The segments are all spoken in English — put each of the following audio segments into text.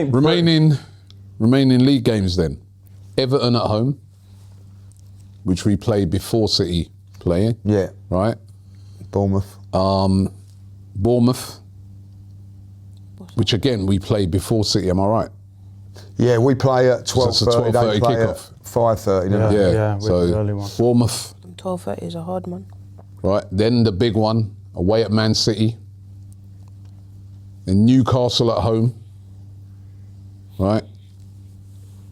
Remaining league games then. Everton at home, which we played before City playing. Yeah. Right? Bournemouth. Bournemouth, which again we played before City, am I right? Yeah, we play at 12:30. So it's a 12:30 they play kickoff. at 5:30. don't they? Yeah. So the early one. Bournemouth. 12:30 is a hard one. Right, then the big one, away at Man City. Then Newcastle at home. Right.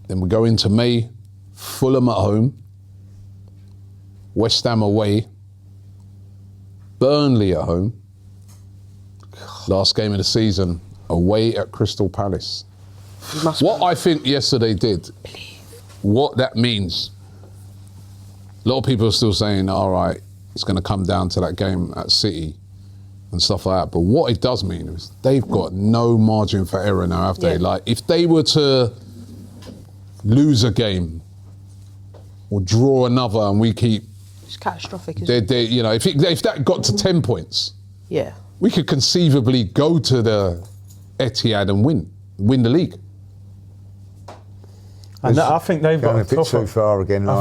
Then we go into May, Fulham at home. West Ham away. Burnley at home. Last game of the season, away at Crystal Palace. What I think yesterday did, what that means, a lot of people are still saying, all right, it's going to come down to that game at City and stuff like that. But what it does mean is they've got no margin for error now, have they? Yeah. Like, if they were to lose a game or draw another and we keep... It's catastrophic, isn't it? You know, if that got to 10 points, Yeah. we could conceivably go to the Etihad and win the league. And I think they've Going got a bit too far again. I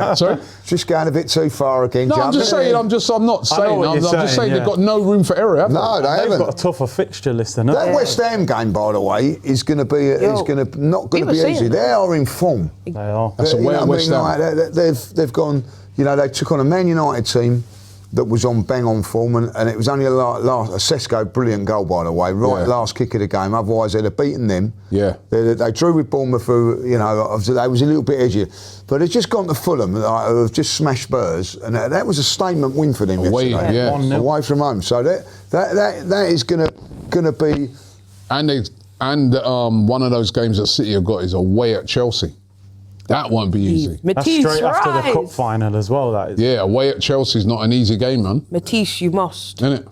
think Sorry? Just going a bit too far again. No, I'm just saying. I'm not saying. I'm just saying they've got no room for error. Have No, they they've haven't. got a tougher fixture list than us. That West Ham game, by the way, is going to be not going to be easy. They are in form. They are. That's You away know at what I West mean? Ham. Like, they've gone. You know, they took on a Man United team that was on bang on form, and it was only a Sesko, brilliant goal, by the way, last kick of the game. Otherwise, they'd have beaten them. Yeah. They drew with Bournemouth, who, you know, they was a little bit edgier. But they've just gone to Fulham, who have just smashed Spurs, and that was a statement win for them Away, yesterday. yeah. 1-0. Away from home. So that is going to be... And one of those games that City have got is away at Chelsea. That won't be easy. That's Matisse, straight after the rise! cup final as well. That is. Yeah, away at Chelsea's not an easy game, man. Matisse, you must. Isn't it?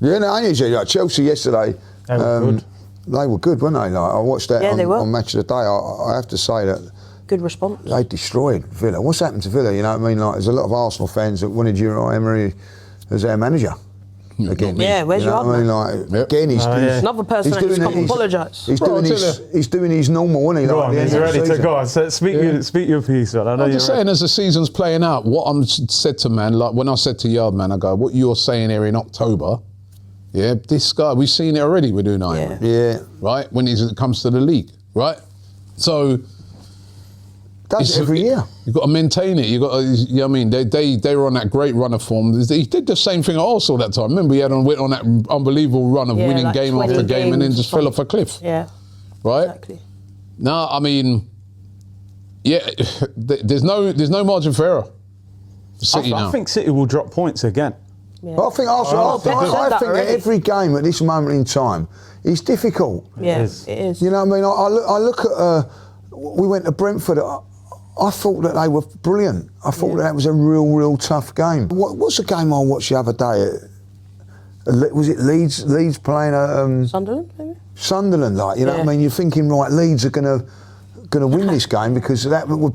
Yeah, no, I need to. Like Chelsea yesterday... They were good. They were good, weren't they? Like, I watched that they were. on Match of the Day. I have to say that Good response. they destroyed Villa. What's happened to Villa? You know what I mean? Like, there's a lot of Arsenal fans that wanted Unai Emery as their manager. Again, Yeah, where's you know your what I mean? hard Like, again, he's Another person that needs to come apologise. He's doing his normal, isn't he? Go Like, on, at he's the end of the ready to season. go. So speak your piece, man. I know I'm you're just saying, as the season's playing out, what I'm said to man, like when I said to Yard man, I go, what you're saying here in October, yeah, this guy, we've seen it already with Unai Emery, Yeah, right? When it comes to the league, right? So does it every year. you've got to maintain it. You got, you know what I mean? They were on that great run of form. He did the same thing at Arsenal that time. Remember, he went on that unbelievable run of winning like game 20 after game, and then games just or fell off a cliff, Yeah, right? exactly. No, I mean, yeah, there's no margin for error for City now. I think City will drop points again. Yeah. But I think Arsenal. Pep said I that think that already. every game at this moment in time is difficult. Yeah, is. it is. You know what I mean? I look at. We went to Brentford. I thought that they were brilliant. I thought that was a real tough game. What's the game I watched the other day? Was it Leeds? Leeds playing Sunderland, maybe? Sunderland, like, you know what I mean? You're thinking, right, Leeds are going to win this game because that would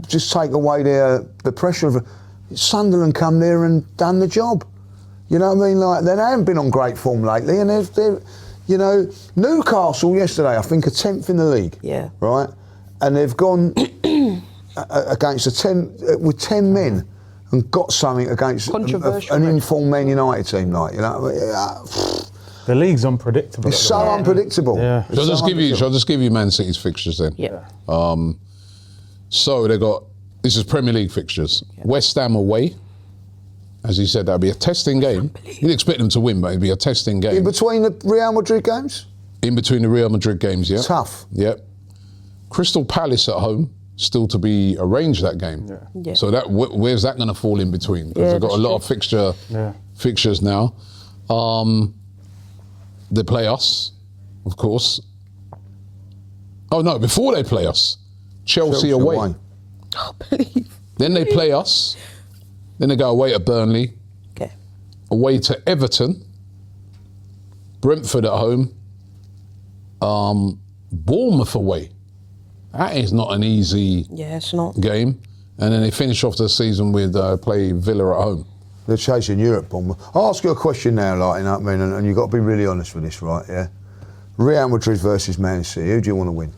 just take away the pressure of Sunderland come there and done the job. You know what I mean? Like, they haven't been on great form lately, and they're you know, Newcastle yesterday, I think, are 10th in the league. Yeah. Right? And they've gone against with 10 men and got something against Controversial, an informed Man United team, like, you know. The league's unpredictable. It's so unpredictable. Yeah. It's Shall so I just give you Man City's fixtures then? Yeah. So they got, this is Premier League fixtures. West Ham away. As he said, that'll be a testing game. You'd expect them to win, but it'd be a testing game. In between the Real Madrid games? In between the Real Madrid games, yeah. Tough. Yep. Crystal Palace at home, still to be arranged, that game. Yeah. So that where's that going to fall in between? Because Yeah, they've got a that's lot of fixtures now. They play us, of course. Oh no, before they play us, Chelsea away. Oh, please. Then they play us. Then they go away to Burnley, Okay. away to Everton, Brentford at home, Bournemouth away. That is not an easy Yeah, it's not. game. And then they finish off the season with play Villa at home. They're chasing Europe, Bournemouth. I'll ask you a question now, like, you know what I mean, and you've got to be really honest with this, right, yeah? Real Madrid versus Man City. Who do you want to win?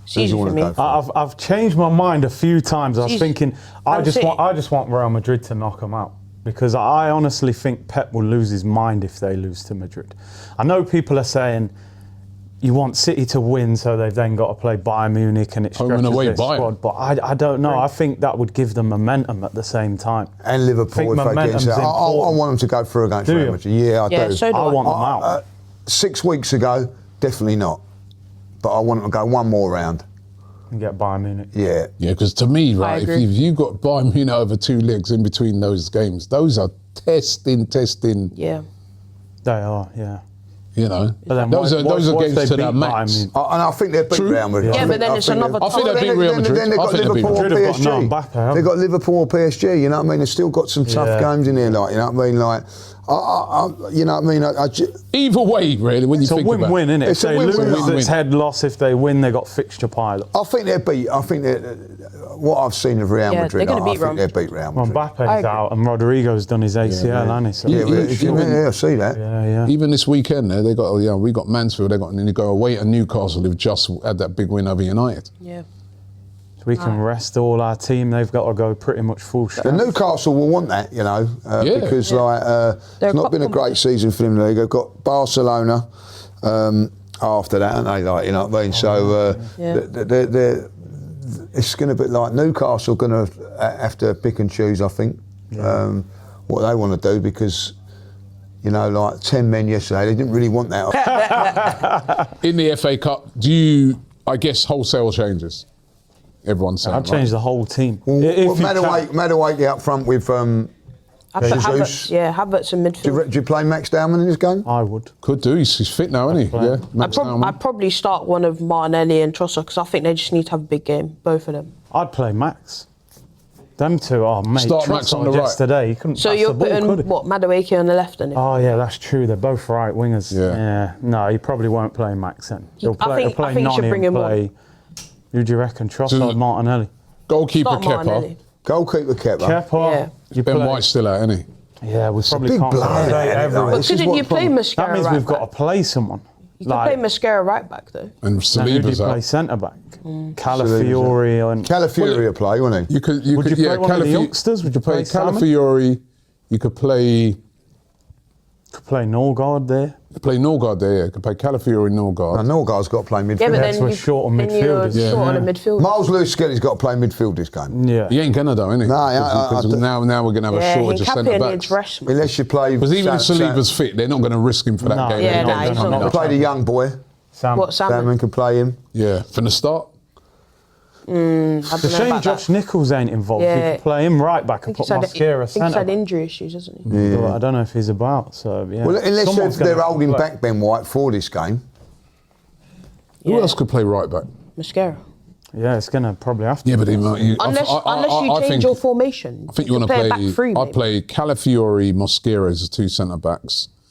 It's Who do easy you for want me. to go for? I've changed my mind a few times. I was Jeez. thinking I Man just City. want Real Madrid to knock them out because I honestly think Pep will lose his mind if they lose to Madrid. I know people are saying you want City to win, so they've then got to play Bayern Munich and it Home and stretches away their Bayern. squad. But I don't know. I think that would give them momentum at the same time. And Liverpool, if they get momentum's into that. I important. want them to go through against Do Real you? Madrid. Yeah, I Yeah, do. so do I I. want them out. 6 weeks ago, definitely not. But I want them to go one more round. And get Bayern Munich. Yeah. Yeah, because to me, right, if agree. you've got Bayern Munich over 2 legs in between those games, those are testing, Yeah. They are, yeah. you know. But then Those are what if games they to their beat max. Bayern Munich? And I think they'll beat True. Real Madrid. Yeah, I but then it's another I think time. they'll beat Real Madrid. Then they've I got think they'll beat Liverpool or Madrid have got no PSG. Mbappe, haven't They've got Liverpool or PSG, you know what I mean? They've still got some tough Yeah. games in here, like, you know what I mean? Like, you know what I mean? Either way, really, when you It's a think about win-win, isn't it? If It's a they win-win. lose, Win-win. it's head loss. If they win, they got fixture pilot. I think they'll beat. I think that what I've seen of Real Yeah, Madrid, they're gonna I beat think Real they'll beat Real Well, Madrid. I Mbappe's agree. out and Rodrigo's done his ACL, hasn't he? So Yeah, Yeah, I see that. yeah. Even this weekend, they got we got Mansfield. They got and then they go away to Newcastle, who've just had that big win over United. Yeah. We can rest all our team. They've got to go pretty much full The strength. Newcastle will want that, you know, Yeah. because They're it's not been a quite great season for them. They've got Barcelona after that, and they like, you know what I mean. So Yeah. it's going to be like Newcastle going to have to pick and choose. I think what they want to do because. You know, like 10 men yesterday, they didn't really want that. In the FA Cup, I guess wholesale changes? Everyone's saying. I'd change the whole team. Well, If you Madueke up front with I put Jesus. Havertz, yeah, Havertz in midfield. Do you play Max Dowman in this game? I would. Could do. He's fit now, isn't he? play. Yeah. Max Dowman. I'd probably start one of Martinelli and Trossard because I think they just need to have a big game, both of them. I'd play Max. Them two, oh mate, Start Max on the Trossard right. yesterday, he couldn't So pass you're the ball, could putting, he? what, Madueke on the left then? Oh yeah, that's true. They're both right wingers. Yeah. No, he probably won't play Max then. He'll I play, think- he'll I play think you should Nani bring and him on. play. Who do you reckon? Trossard, Martinelli. Goalkeeper Start Kepa. Martinelli. Goalkeeper Kepa. Kepa. Yeah. You Ben play. White's still out, isn't he? Yeah, we probably big can't blow, play isn't it? everyone. Like, But this is couldn't what you the play problem- Mascara That means right we've got back? to play someone. You can play Mascara right back though. And Then who do you Saliba's play out. centre back? Calafiori and Calafiori will play, won't he? You could, Would you play one of the youngsters? Would you play Salmon? Calafiori? You could play Norgard there. Norgard there. Yeah, you could play Calafiori, Norgard. And Norgard's got to play midfield. Yeah, but Yes, then we're you, short on then you're midfielders. Yeah. short on the midfield. Miles Lewis-Skelly's got to play midfield this game. Yeah. He ain't gonna though, innit? No, I Because now we're gonna have a Yeah, shortage of centre Hincapié backs. needs rest. man. Unless you play... Because even if Saliba's fit, they're not going to risk him for that No, game. Yeah, they're nah, he's gonna not. knock play the young boy. Sam. What, Salmon? Salmon can play him. Yeah, from the start. I don't It's a know shame about Josh that. Nichols ain't involved. Yeah. You could play him right back and I think put Mascara I think he's centre had back. injury issues, hasn't he? But I don't know if he's about. So yeah. Well, unless Someone's they're gonna holding play. back Ben White for this game. Who Yeah. else could play right back? Mascara. Yeah, it's gonna probably have to. Yeah, but he, Unless you change your formation. I think you want to play play. back three. I'd maybe. play Calafiori, Mosquera as the 2 centre backs,